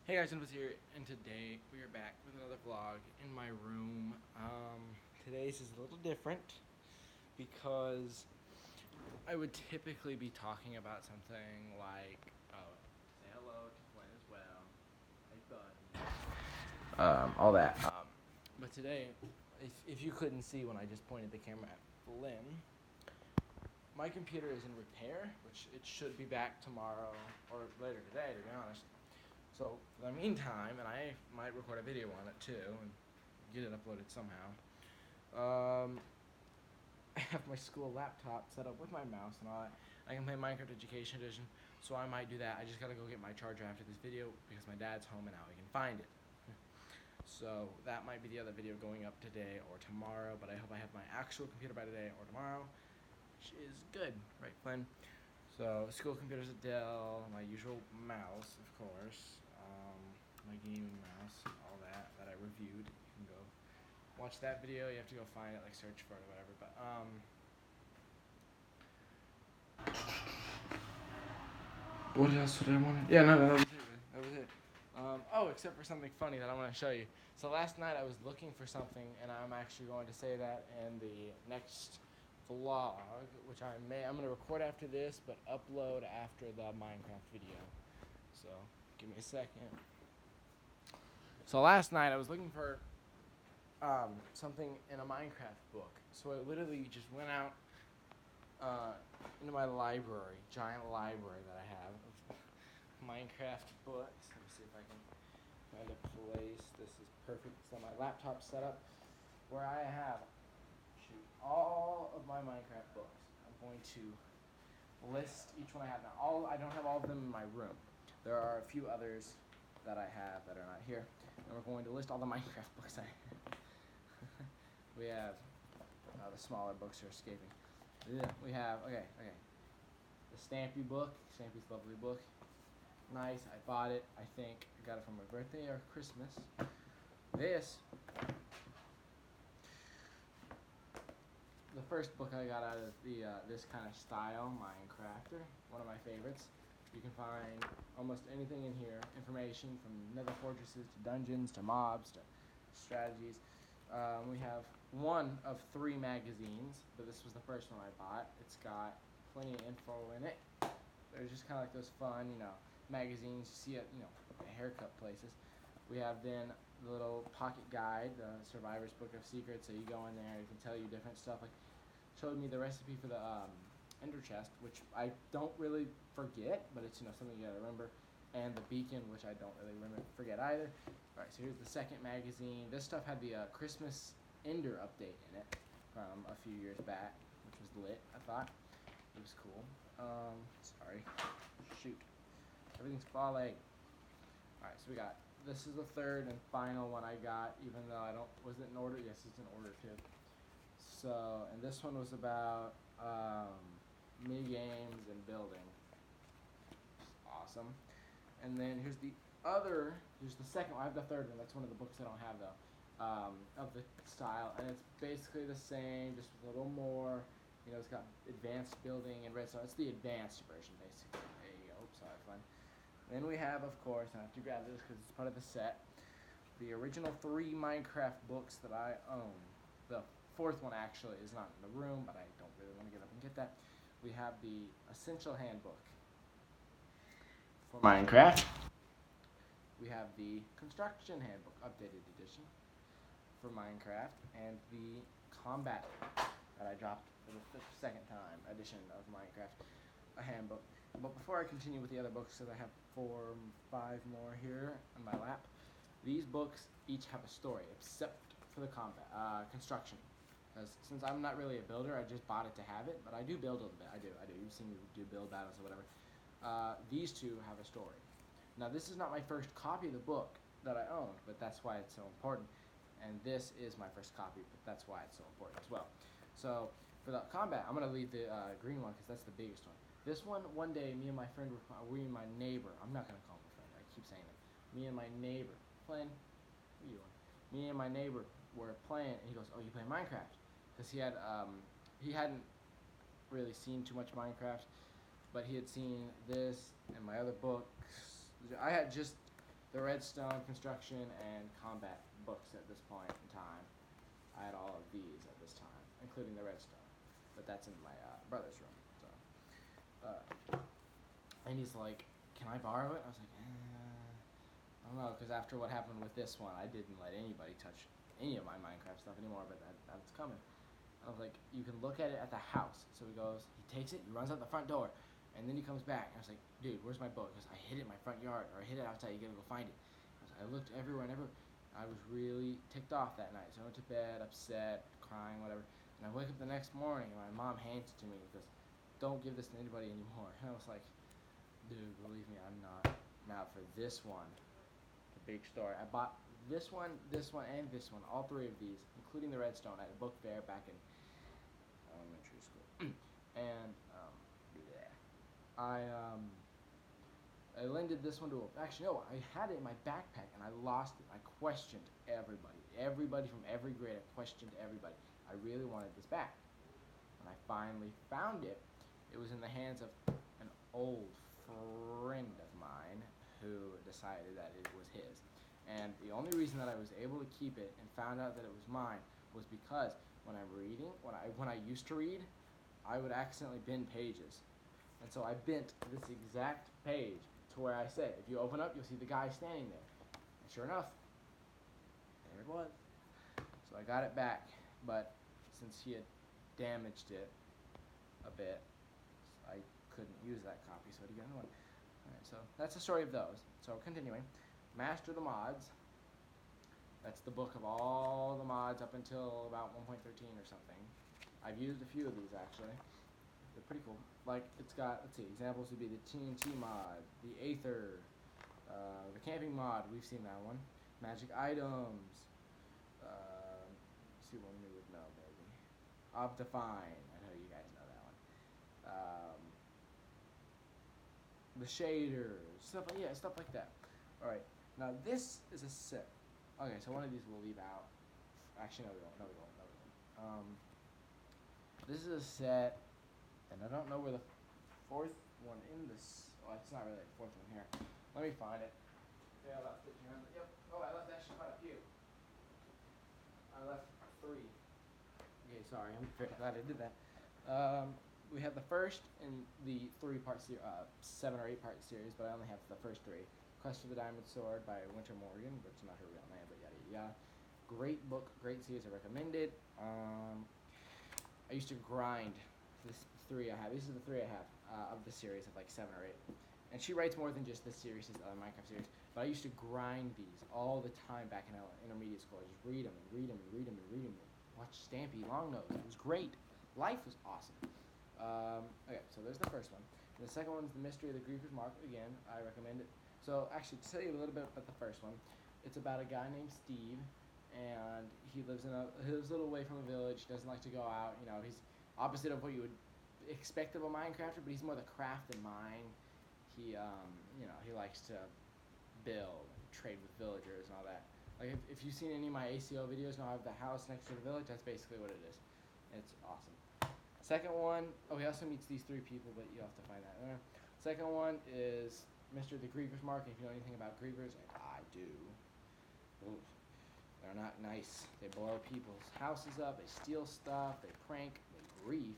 Hey guys, JonahPlayss here, and today we are back with another vlog in my room. Today's is a little different because I would typically be talking about something like, say hello to Flynn as well, hey buddy, all that. But today, if you couldn't see when I just pointed the camera at Flynn, my computer is in repair, which it should be back tomorrow or later today, to be honest. So, for the meantime, and I might record a video on it too and get it uploaded somehow, I have my school laptop set up with my mouse and all that. I can play Minecraft Education Edition, so I might do that. I just gotta go get my charger after this video because my dad's home and now he can find it. So, that might be the other video going up today or tomorrow, but I hope I have my actual computer by today or tomorrow, which is good, right, Flynn? So, school computer's a Dell, my usual mouse, of course. My gaming mouse, all that I reviewed. You can go watch that video. You have to go find it, like search for it or whatever. But what else would I want to? Yeah, no, that was it. That was it. Oh, except for something funny that I want to show you. So last night I was looking for something, and I'm actually going to say that in the next vlog, which I'm going to record after this, but upload after the Minecraft video. So give me a second. So last night I was looking for something in a Minecraft book. So I literally just went out into my library, giant library that I have of Minecraft books. Let me see if I can find a place. This is perfect. So my laptop set up where I have all of my Minecraft books. I'm going to list each one I have now. I don't have all of them in my room. There are a few others that I have that are not here. And we're going to list all the Minecraft books I have. We have the smaller books are escaping. Yeah, we have the Stampy book. Stampy's lovely book. Nice. I bought it. I think I got it for my birthday or Christmas. This, the first book I got out of the this kind of style, Minecrafter, one of my favorites. You can find almost anything in here. Information from nether fortresses to dungeons to mobs to strategies. We have one of 3 magazines, but this was the first one I bought. It's got plenty of info in it. They're just kind of like those fun, magazines you see at, haircut places. We have then the little pocket guide, the Survivor's Book of Secrets. So you go in there, it can tell you different stuff. Like, showed me the recipe for the ender chest, which I don't really forget, but it's something you gotta remember, and the beacon, which I don't really forget either. Alright, so here's the second magazine. This stuff had the Christmas ender update in it from a few years back, which was lit, I thought. It was cool. Sorry. Shoot. Everything's falling. Alright, so we got, this is the third and final one I got, even though was it in order? Yes, it's in order too. So, and this one was about mini games and building. Awesome. And then here's the second one. I have the third one. That's one of the books I don't have though, of the style, and it's basically the same, just with a little more. It's got advanced building and redstone. It's the advanced version basically. There you go. Oops, sorry, fun. Then we have, of course, and I have to grab this because it's part of the set, the original 3 Minecraft books that I own. The 4th one actually is not in the room, but I don't really want to get up and get that. We have the Essential Handbook for Minecraft. We have the Construction Handbook Updated Edition for Minecraft, and the Combat that I dropped for the 2nd time edition of Minecraft, a handbook. But before I continue with the other books, because I have 4, 5 more here on my lap, these books each have a story, except for the construction. Because since I'm not really a builder, I just bought it to have it, but I do build a little bit. I do. You've seen me do build battles or whatever. These 2 have a story. Now, this is not my first copy of the book that I owned, but that's why it's so important. And this is my first copy, but that's why it's so important as well. So, for the combat, I'm going to leave the green one because that's the biggest one. This one day, me and my friend my neighbor, I'm not going to call him a friend, I keep saying it. Me and my neighbor, Flynn, what are you doing? Me and my neighbor were playing, and he goes, "Oh, you play Minecraft?" Because he hadn't really seen too much Minecraft, but he had seen this and my other books. I had just the Redstone construction and combat books at this point in time. I had all of these at this time, including the Redstone, but that's in my brother's room. So, and he's like, "Can I borrow it?" I was like, I don't know, because after what happened with this one, I didn't let anybody touch any of my Minecraft stuff anymore. But that's coming. I was like, "You can look at it at the house." So he takes it, he runs out the front door, and then he comes back. And I was like, "Dude, where's my book?" Because I hid it in my front yard, or I hid it outside. You gotta go find it. I looked everywhere and everywhere. I was really ticked off that night. So I went to bed, upset, crying, whatever. And I wake up the next morning, and my mom hands it to me and goes, "Don't give this to anybody anymore." And I was like, "Dude, believe me, I'm not." Now for this one, the big story. I bought this one, and this one, all three of these, including the Redstone, at a book fair back in elementary school. And yeah, I lended this one to actually no, I had it in my backpack and I lost it. I questioned everybody from every grade. I questioned everybody. I really wanted this back. When I finally found it, it was in the hands of an old friend of mine who decided that it was his. And the only reason that I was able to keep it and found out that it was mine was because when I'm reading, when I used to read, I would accidentally bend pages. And so I bent this exact page to where I said, if you open up, you'll see the guy standing there. And sure enough, there it was. So I got it back, but since he had damaged it a bit, I couldn't use that copy, so I had to get another one. Alright, so that's the story of those. So continuing, Master the Mods. That's the book of all the mods up until about 1.13 or something. I've used a few of these actually. They're pretty cool. Like, it's got, let's see, examples would be the TNT mod, the Aether, the camping mod, we've seen that one. Magic items, let's see one we would know maybe. Optifine, I know you guys know that one. The shaders, stuff like that. Alright, now this is a set. Okay, so one of these we'll leave out. Actually, no we won't. This is a set, and I don't know where the fourth one in this. Oh, it's not really the fourth one here. Let me find it. Okay, I left it here. Yep. Oh, I left actually quite a few. I left 3. Okay, sorry. I'm very glad I did that. We have the first in the 3-part 7 or 8-part series, but I only have the first 3. Quest for the Diamond Sword by Winter Morgan, which is not her real name, but yada yada. Great book, great series. I recommend it. I used to grind this 3 I have. These are the 3 I have of the series of like 7 or 8. And she writes more than just this series, this other Minecraft series. But I used to grind these all the time back in intermediate school. I just read them and read them and read them and read them. Watch Stampy Longnose. It was great. Life was awesome. Okay, so there's the first one. And the second one is The Mystery of the Griever's Mark. Again, I recommend it. So actually, to tell you a little bit about the first one, it's about a guy named Steve, and he lives a little away from a village. He doesn't like to go out. You know, he's opposite of what you would expect of a Minecrafter, but he's more the craft and mine. He he likes to build, trade with villagers and all that. Like if you've seen any of my ACO videos, I have the house next to the village. That's basically what it is. It's awesome. Second one, he also meets these 3 people, but you have to find that. Second one is Mr. the Griever's Mark. If you know anything about Grievers, and I do, oof, they're not nice. They blow people's houses up, they steal stuff, they prank, they grief.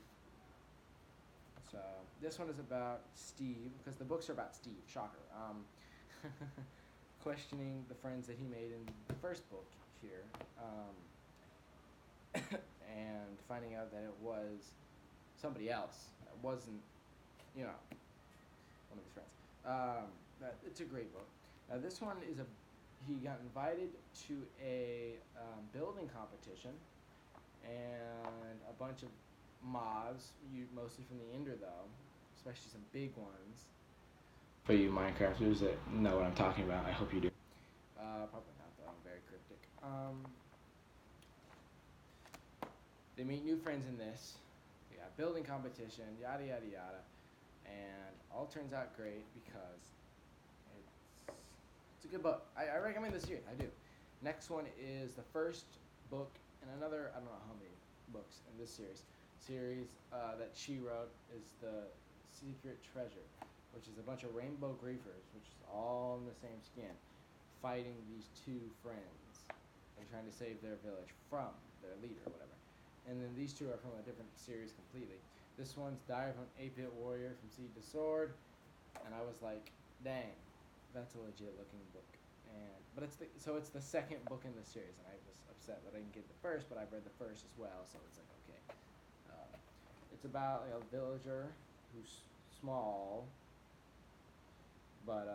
So this one is about Steve, because the books are about Steve, shocker. Questioning the friends that he made in the first book here, and finding out that it was somebody else. It wasn't, one of his friends. It's a great book. Now this one is he got invited to a building competition, and a bunch of mobs, mostly from the Ender though, especially some big ones. For you Minecrafters that know what I'm talking about, I hope you do. Probably not though, I'm very cryptic. They meet new friends in this. They got building competition, yada yada yada, and all turns out great because it's a good book. I recommend this series, I do. Next one is the first book in another, I don't know how many books in this series that she wrote, is The Secret Treasure, which is a bunch of rainbow griefers, which is all in the same skin. fighting these two friends and trying to save their village from their leader or whatever. And then these two are from a different series completely. This one's Diary of an 8-Bit Warrior from Seed to Sword, and I was like, dang, that's a legit looking book. But it's the second book in the series, and I was upset that I didn't get the first, but I've read the first as well, so it's like, okay. It's about a villager who's small, but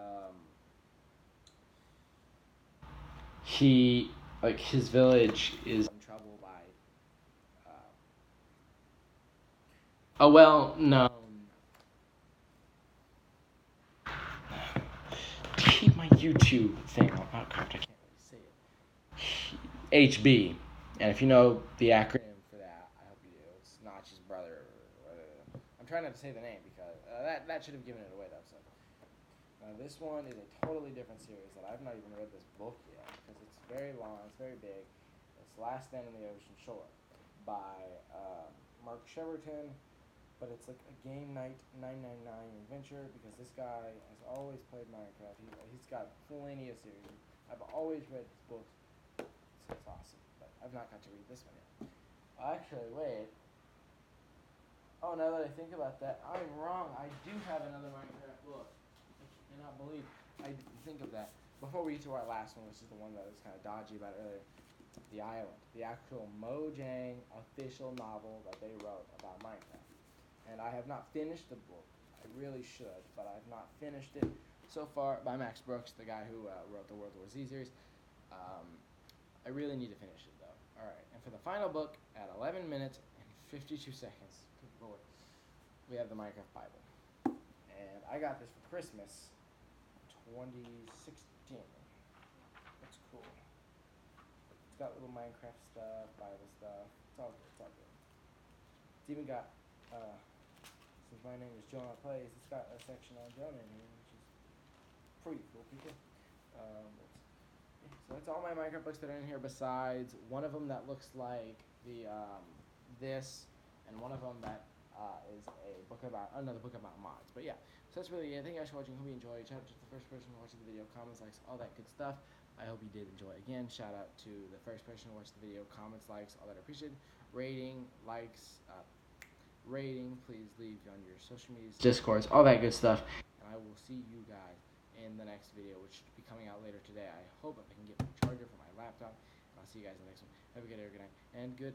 his village is in trouble by a well-known. Keep my YouTube thing on. Oh crap! I can't really say it. HB, and if you know the acronym for that, I hope you do. It's Notch's brother. I'm trying not to say the name because that should have given it away though. So this one is a totally different series that I've not even read this book yet because it's very long. It's very big. It's Last Stand on the Ocean Shore by Mark Sheverton. But it's like a game night 999 adventure because this guy has always played Minecraft. He's got plenty of series. I've always read his books. It's awesome. But I've not got to read this one yet. Actually, wait. Oh, now that I think about that, I'm wrong. I do have another Minecraft book. I cannot believe I didn't think of that. Before we get to our last one, which is the one that I was kind of dodgy about earlier, The Island. The actual Mojang official novel that they wrote about Minecraft. And I have not finished the book. I really should, but I have not finished it so far by Max Brooks, the guy who wrote the World War Z series. I really need to finish it, though. All right, and for the final book, at 11 minutes and 52 seconds, good lord, we have the Minecraft Bible. And I got this for Christmas 2016. That's cool. It's got little Minecraft stuff, Bible stuff. It's all good. It's all good. It's even got... since my name is JonahPlayss, it's got a section on Jonah in here, which is pretty cool, people. So that's all my Minecraft books that are in here, besides one of them that looks like the this, and one of them that is another book about mods. But yeah, so that's really it. Thank you guys for watching. Hope you enjoyed. Shout out to the first person who watched the video, comments, likes, all that good stuff. I hope you did enjoy. Again, shout out to the first person who watched the video, comments, likes, all that are appreciated. Rating, likes. Please leave on your social medias, Discords, all that good stuff. And I will see you guys in the next video, which should be coming out later today. I hope I can get my charger for my laptop. And I'll see you guys in the next one. Have a good day, good night, and good